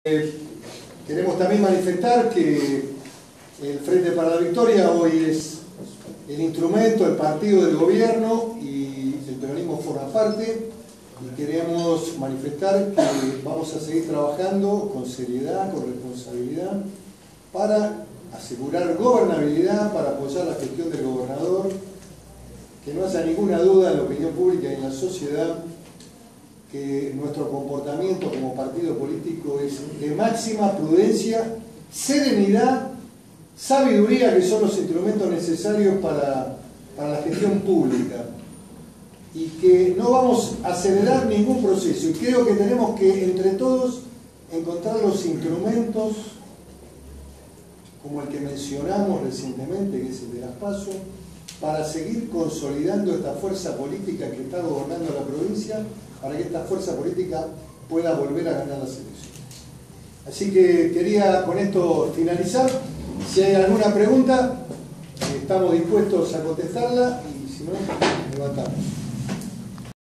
Queremos también manifestar que el Frente para la Victoria hoy es el instrumento, el partido del gobierno y el peronismo forma parte, y queremos manifestar que vamos a seguir trabajando con seriedad, con responsabilidad, para asegurar gobernabilidad, para apoyar la gestión del gobernador, que no haya ninguna duda en la opinión pública y en la sociedad que nuestro comportamiento como partido político es de máxima prudencia, serenidad, sabiduría, que son los instrumentos necesarios para la gestión pública, y que no vamos a acelerar ningún proceso, y creo que tenemos que entre todos encontrar los instrumentos como el que mencionamos recientemente, que es el de las PASO, para seguir consolidando esta fuerza política que está gobernando la provincia, para que esta fuerza política pueda volver a ganar las elecciones. Así que quería con esto finalizar. Si hay alguna pregunta, estamos dispuestos a contestarla, y si no, levantamos.